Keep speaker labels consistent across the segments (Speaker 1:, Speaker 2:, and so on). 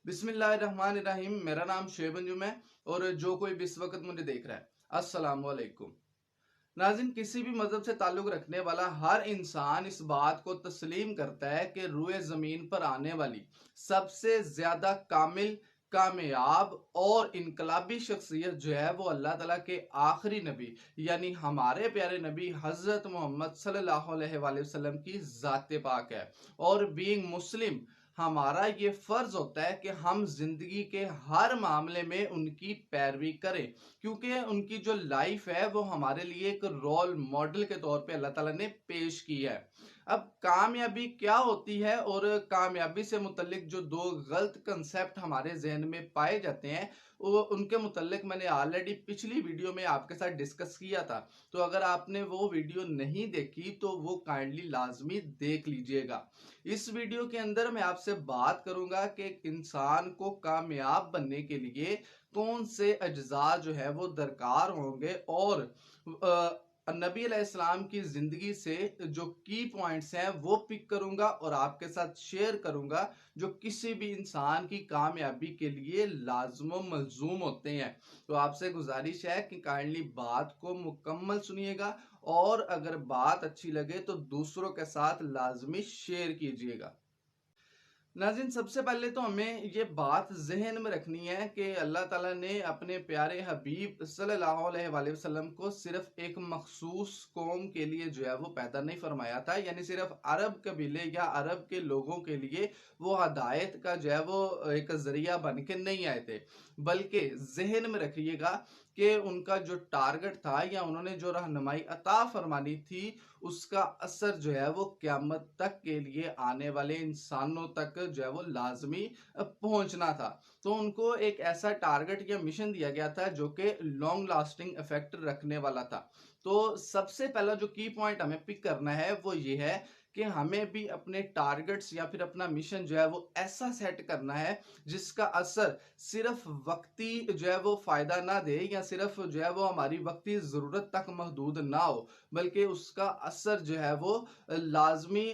Speaker 1: बिस्मिल्लाहिर्रहमानिर्रहीम। मेरा नाम शेब अंजुम है और जो कोई भी इस वक्त मुझे देख रहा है, अस्सलाम वालेकुम। नाज़रीन, किसी भी मजहब से ताल्लुक रखने वाला हर इंसान इस बात को तस्लीम करता है कि रूए ज़मीन पर आने वाली सबसे ज़्यादा कामिल, कामयाब और इनकलाबी शख्सियत जो है वो अल्लाह ताला के आखिरी नबी यानी हमारे प्यारे नबी हज़रत मोहम्मद सल्लल्लाहु अलैहि वसल्लम की ज़ात पाक है। और बीइंग मुस्लिम हमारा ये फर्ज होता है कि हम जिंदगी के हर मामले में उनकी पैरवी करें, क्योंकि उनकी जो लाइफ है वो हमारे लिए एक रोल मॉडल के तौर पे अल्लाह ताला ने पेश की है। अब कामयाबी क्या होती है और कामयाबी से मुतल्लिक जो दो गलत कंसेप्ट हमारे जहन में पाए जाते हैं वो उनके मुतल्लिक मैंने ऑलरेडी पिछली वीडियो में आपके साथ डिस्कस किया था। तो अगर आपने वो वीडियो नहीं देखी तो वो काइंडली लाजमी देख लीजिएगा। इस वीडियो के अंदर मैं आपसे बात करूंगा कि एक इंसान को कामयाब बनने के लिए कौन से अज्जा जो है वो दरकार होंगे और नबी अलैहिस्सलाम की जिंदगी से जो की पॉइंट्स हैं वो पिक करूंगा और आपके साथ शेयर करूंगा जो किसी भी इंसान की कामयाबी के लिए लाजम मलजूम होते हैं। तो आपसे गुजारिश है कि काइंडली बात को मुकम्मल सुनिएगा और अगर बात अच्छी लगे तो दूसरों के साथ लाजमी शेयर कीजिएगा। नाज़रीन, सबसे पहले तो हमें ये बात ज़हन में रखनी है कि अल्लाह ताला ने अपने प्यारे हबीब सल्लल्लाहु अलैहि वसल्लम को सिर्फ एक मखसूस कौम के लिए जो है वो पैदा नहीं फरमाया था, यानी सिर्फ अरब कबीले या अरब के लोगों के लिए वो हदायत का जो है वो एक जरिया बन के नहीं आए थे। बल्कि जहन में रखिएगा कि उनका जो टारगेट था या उन्होंने जो रहनुमाई अता फरमानी थी उसका असर जो है वो क़यामत तक के लिए आने वाले इंसानों तक जो है वो लाजमी पहुंचना था। तो उनको एक ऐसा टारगेट या मिशन दिया गया था जो कि लॉन्ग लास्टिंग इफेक्ट रखने वाला था। तो सबसे पहला जो की पॉइंट हमें पिक करना है वो ये है कि हमें भी अपने टारगेट्स या फिर अपना मिशन जो है वो ऐसा सेट करना है जिसका असर सिर्फ वक्ती जो है वो फायदा ना दे या सिर्फ जो है वो हमारी वक्ती जरूरत तक महदूद ना हो, बल्कि उसका असर जो है वो लाजमी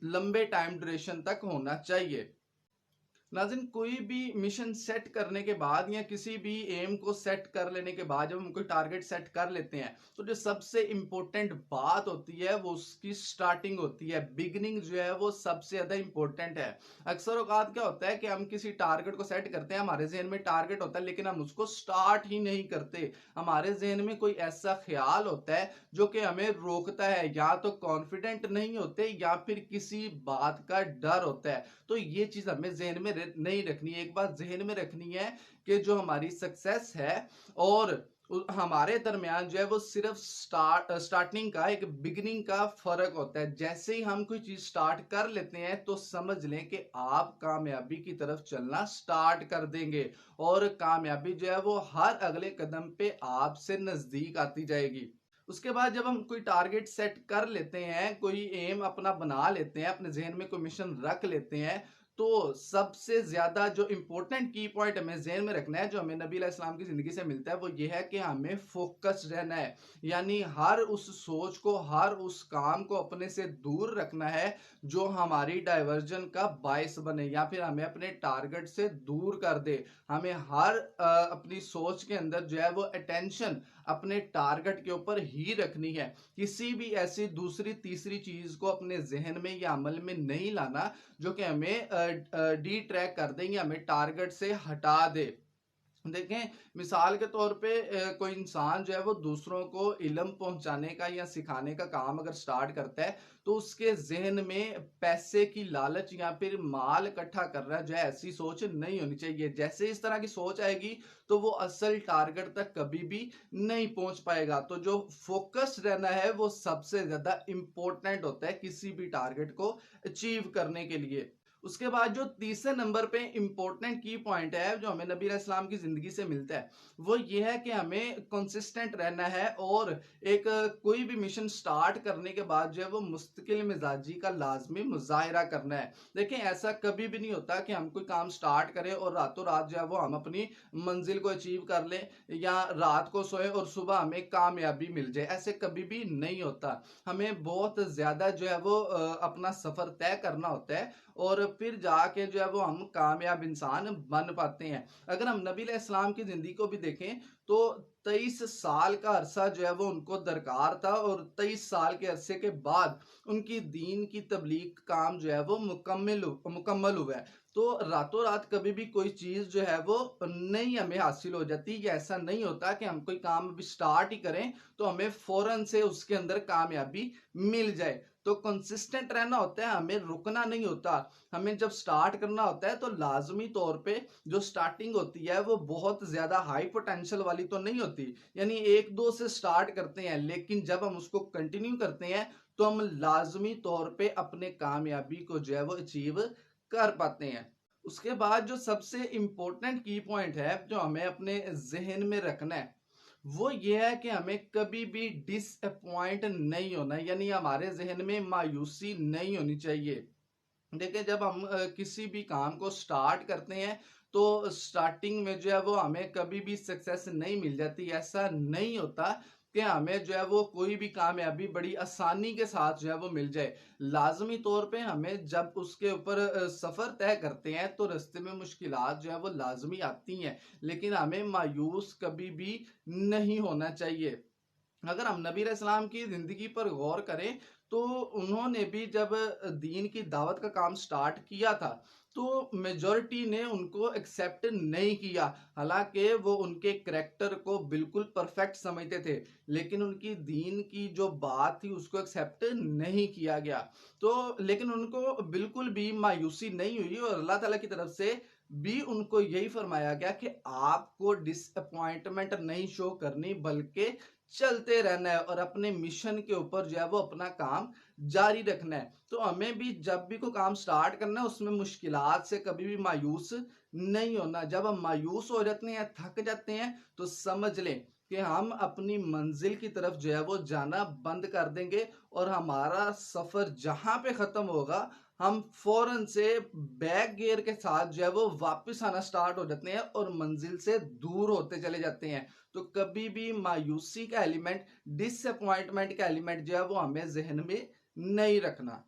Speaker 1: लंबे टाइम ड्यूरेशन तक होना चाहिए। नाज़रीन, कोई भी मिशन सेट करने के बाद या किसी भी एम को सेट कर लेने के बाद जब हम कोई टारगेट सेट कर लेते हैं तो जो सबसे इंपॉर्टेंट बात होती है वो उसकी स्टार्टिंग होती है। बिगिनिंग जो है वो सबसे ज्यादा इंपॉर्टेंट है। अक्सर औकात क्या होता है कि हम किसी टारगेट को सेट करते हैं, हमारे जहन में टारगेट होता है लेकिन हम उसको स्टार्ट ही नहीं करते। हमारे जहन में कोई ऐसा ख्याल होता है जो कि हमें रोकता है, या तो कॉन्फिडेंट नहीं होते या फिर किसी बात का डर होता है। तो ये चीज हमें जहन में नहीं रखनी है। एक बात जहन में रखनी है कि जो हमारी सक्सेस है और हमारे दरमियान जो है वो सिर्फ स्टार्टिंग का एक बिगिनिंग का फर्क होता है। जैसे ही हम कोई चीज स्टार्ट कर लेते हैं तो समझ लें कि आप कामयाबी की तरफ चलना स्टार्ट कर देंगे और कामयाबी जो है वो हर अगले कदम पे आपसे नजदीक आती जाएगी। उसके बाद जब हम कोई टारगेट सेट कर लेते हैं, कोई एम अपना बना लेते हैं, अपने जहन में कोई मिशन रख लेते हैं, तो सबसे ज्यादा जो इंपॉर्टेंट की पॉइंट हमें जहन में रखना है जो हमें नबी अलैहिस्सलाम की जिंदगी से मिलता है वो ये है कि हमें फोकस रहना है। यानी हर उस सोच को, हर उस काम को अपने से दूर रखना है जो हमारी डाइवर्जन का बायस बने या फिर हमें अपने टारगेट से दूर कर दे। हमें हर अपनी सोच के अंदर जो है वो अटेंशन अपने टारगेट के ऊपर ही रखनी है। किसी भी ऐसी दूसरी तीसरी चीज को अपने जहन में या अमल में नहीं लाना जो कि हमें डी ट्रैक कर दे या हमें टारगेट से हटा दे। देखें, मिसाल के तौर पे कोई इंसान जो है वो दूसरों को इल्म पहुंचाने का या सिखाने का काम अगर स्टार्ट करता है तो उसके जहन में पैसे की लालच या फिर माल इकट्ठा कर रहा है जो है ऐसी सोच नहीं होनी चाहिए। जैसे इस तरह की सोच आएगी तो वो असल टारगेट तक कभी भी नहीं पहुंच पाएगा। तो जो फोकस रहना है वो सबसे ज्यादा इंपॉर्टेंट होता है किसी भी टारगेट को अचीव करने के लिए। उसके बाद जो तीसरे नंबर पे इंपॉर्टेंट की पॉइंट है जो हमें नबी अलैहिस्सलाम की जिंदगी से मिलता है वो ये है कि हमें कंसिस्टेंट रहना है और एक कोई भी मिशन स्टार्ट करने के बाद जो है वो मुस्तकिल मिजाजी का लाजमी मुजाहिरा करना है। देखें, ऐसा कभी भी नहीं होता कि हम कोई काम स्टार्ट करें और रातों रात जो है वो हम अपनी मंजिल को अचीव कर लें या रात को सोए और सुबह हमें कामयाबी मिल जाए। ऐसे कभी भी नहीं होता। हमें बहुत ज्यादा जो है वो अपना सफर तय करना होता है और फिर जाके जो है वो हम कामयाब इंसान बन पाते हैं। अगर हम नबी अलैहिस्सलाम की ज़िंदगी को भी देखें तो 23 साल का अरसा जो है वो उनको दरकार था और 23 साल के अरसे के बाद उनकी दीन की तबलीग काम जो है वो मुकम्मल हुआ है। तो रातों रात कभी भी कोई चीज़ जो है वो नहीं हमें हासिल हो जाती। ये ऐसा नहीं होता कि हम कोई काम अभी स्टार्ट ही करें तो हमें फौरन से उसके अंदर कामयाबी मिल जाए। तो कंसिस्टेंट रहना होता है, हमें रुकना नहीं होता। हमें जब स्टार्ट करना होता है तो लाजमी तौर पे जो स्टार्टिंग होती है वो बहुत ज़्यादा हाई पोटेंशियल वाली तो नहीं होती। यानी 1-2 से स्टार्ट करते हैं, लेकिन जब हम उसको कंटिन्यू करते हैं तो हम लाजमी तौर पे अपने कामयाबी को जो है वो अचीव कर पाते हैं। उसके बाद जो सबसे इम्पोर्टेंट की पॉइंट है जो हमें अपने ज़हन में रखना है, वो ये है कि हमें कभी भी डिसअपॉइंट नहीं होना, यानी हमारे ज़हन में मायूसी नहीं होनी चाहिए। देखिए, जब हम किसी भी काम को स्टार्ट करते हैं तो स्टार्टिंग में जो है वो हमें कभी भी सक्सेस नहीं मिल जाती। ऐसा नहीं होता कि हमें जो है वो कोई भी कामयाबी बड़ी आसानी के साथ जो है वो मिल जाए। लाजमी तौर पे हमें जब उसके ऊपर सफ़र तय करते हैं तो रास्ते में मुश्किलात जो है वो लाजमी आती हैं, लेकिन हमें मायूस कभी भी नहीं होना चाहिए। अगर हम नबी अलैहिस्सलाम की ज़िंदगी पर गौर करें तो उन्होंने भी जब दीन की दावत का काम स्टार्ट किया था तो मेजॉरिटी ने उनको एक्सेप्ट नहीं किया। हालांकि वो उनके करैक्टर को बिल्कुल परफेक्ट समझते थे, लेकिन उनकी दीन की जो बात थी उसको एक्सेप्ट नहीं किया गया। तो लेकिन उनको बिल्कुल भी मायूसी नहीं हुई और अल्लाह ताला की तरफ से भी उनको यही फरमाया गया कि आपको डिसअपॉइंटमेंट नहीं शो करनी, बल्कि चलते रहना है और अपने मिशन के ऊपर जो है वो अपना काम जारी रखना है। तो हमें भी जब भी कोई काम स्टार्ट करना है उसमें मुश्किलात से कभी भी मायूस नहीं होना। जब हम मायूस हो जाते हैं, थक जाते हैं, तो समझ लें कि हम अपनी मंजिल की तरफ जो है वो जाना बंद कर देंगे और हमारा सफर जहां पे खत्म होगा हम फौरन से बैक गियर के साथ जो है वो वापस आना स्टार्ट हो जाते हैं और मंजिल से दूर होते चले जाते हैं। तो कभी भी मायूसी का एलिमेंट, डिसअपॉइंटमेंट का एलिमेंट जो है वो हमें जहन में नहीं रखना।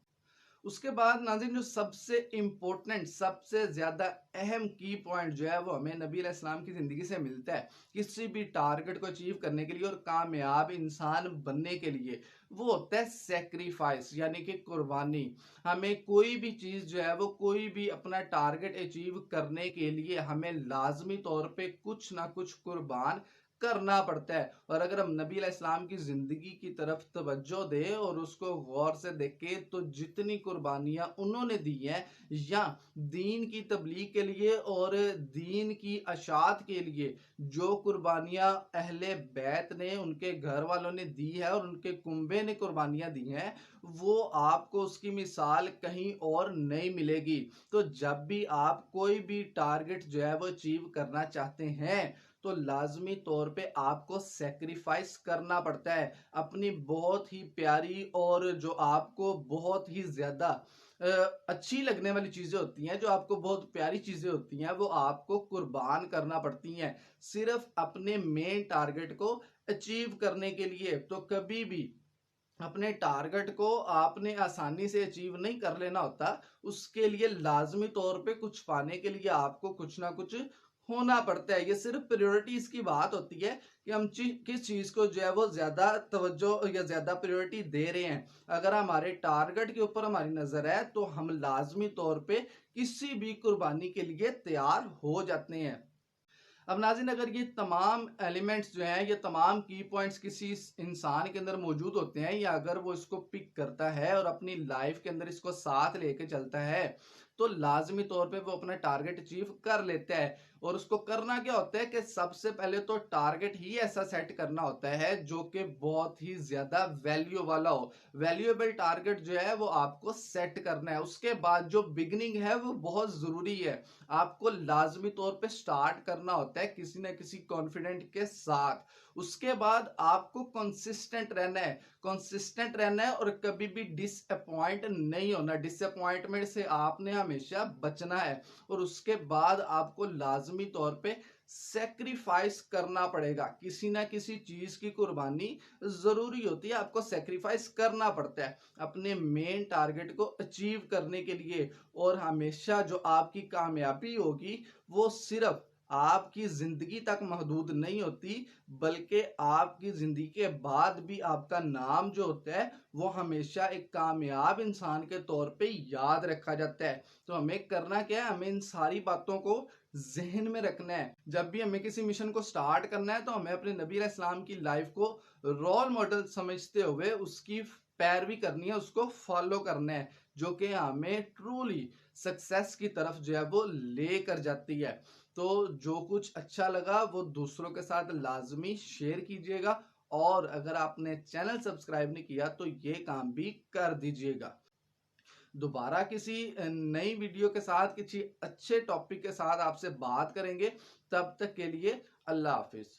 Speaker 1: उसके बाद नाज़रीन जो सबसे इम्पोर्टेंट, सबसे ज़्यादा अहम की पॉइंट जो है वो हमें नबी अलैहिस्सलाम की ज़िंदगी से मिलता है किसी भी टारगेट को अचीव करने के लिए और कामयाब इंसान बनने के लिए, वो होता है सेक्रीफाइस, यानी कि कुर्बानी। हमें कोई भी चीज़ जो है वो, कोई भी अपना टारगेट अचीव करने के लिए हमें लाजमी तौर पे कुछ ना कुछ कुर्बान करना पड़ता है। और अगर हम नबी अलैहिस्सलाम की ज़िंदगी की तरफ तवज्जो दें और उसको गौर से देखें तो जितनी कुर्बानियाँ उन्होंने दी हैं या दीन की तबलीग के लिए और दीन की अशात के लिए जो कुर्बानियाँ अहले बैत ने, उनके घर वालों ने दी है और उनके कुंबे ने कुर्बानियाँ दी हैं, वो आपको उसकी मिसाल कहीं और नहीं मिलेगी। तो जब भी आप कोई भी टारगेट जो है वो अचीव करना चाहते हैं तो लाजमी तौर पे आपको सेक्रीफाइस करना पड़ता है। अपनी बहुत ही प्यारी और जो आपको बहुत ही ज्यादा अच्छी लगने वाली चीजें होती हैं, जो आपको बहुत प्यारी चीजें होती हैं, वो आपको कुर्बान करना पड़ती हैं सिर्फ अपने मेन टारगेट को अचीव करने के लिए। तो कभी भी अपने टारगेट को आपने आसानी से अचीव नहीं कर लेना होता। उसके लिए लाजमी तौर पे कुछ पाने के लिए आपको कुछ ना कुछ होना पड़ता है। ये सिर्फ प्रायोरिटीज की बात होती है कि हम किस चीज को जो है वो ज्यादा तवज्जो या ज्यादा प्रायोरिटी दे रहे हैं। अगर हमारे टारगेट के ऊपर हमारी नजर है तो हम लाजमी तौर पे किसी भी कुर्बानी के लिए तैयार हो जाते हैं। अब नाज़रीन, अगर ये तमाम एलिमेंट्स जो हैं, ये तमाम की पॉइंट्स किसी इंसान के अंदर मौजूद होते हैं या अगर वो इसको पिक करता है और अपनी लाइफ के अंदर इसको साथ लेके चलता है तो लाजमी तौर पे वो अपना टारगेट अचीव कर लेता है। और उसको करना क्या होता है कि सबसे पहले तो टारगेट ही ऐसा सेट करना होता है जो कि बहुत ही ज्यादा वैल्यू वाला हो। वैल्यूएबल टारगेट जो है वो आपको सेट करना है। उसके बाद जो बिगनिंग है वो बहुत जरूरी है। आपको लाजमी तौर पे स्टार्ट करना होता है किसी ना किसी कॉन्फिडेंट के साथ। उसके बाद आपको कंसिस्टेंट रहना है, कंसिस्टेंट रहना है और कभी भी डिसअपॉइंट नहीं होना। डिसअपॉइंटमेंट से आपने हमेशा बचना है। और उसके बाद आपको लाजमी तौर पे सेक्रीफाइस करना पड़ेगा। किसी ना किसी चीज की कुर्बानी जरूरी होती है, आपको सेक्रीफाइस करना पड़ता है अपने मेन टारगेट को अचीव करने के लिए। और हमेशा जो आपकी कामयाबी होगी वो सिर्फ आपकी जिंदगी तक महदूद नहीं होती, बल्कि आपकी जिंदगी के बाद भी आपका नाम जो होता है वो हमेशा एक कामयाब इंसान के तौर पे याद रखा जाता है। तो हमें करना क्या है, हमें इन सारी बातों को जहन में रखना है। जब भी हमें किसी मिशन को स्टार्ट करना है तो हमें अपने नबी अलैहिस्सलाम की लाइफ को रोल मॉडल समझते हुए उसकी पैरवी करनी है, उसको फॉलो करना है, जो कि हमें ट्रूली सक्सेस की तरफ जो है वो लेकर जाती है। तो जो कुछ अच्छा लगा वो दूसरों के साथ लाजमी शेयर कीजिएगा, और अगर आपने चैनल सब्सक्राइब नहीं किया तो ये काम भी कर दीजिएगा। दोबारा किसी नई वीडियो के साथ किसी अच्छे टॉपिक के साथ आपसे बात करेंगे। तब तक के लिए अल्लाह हाफिज।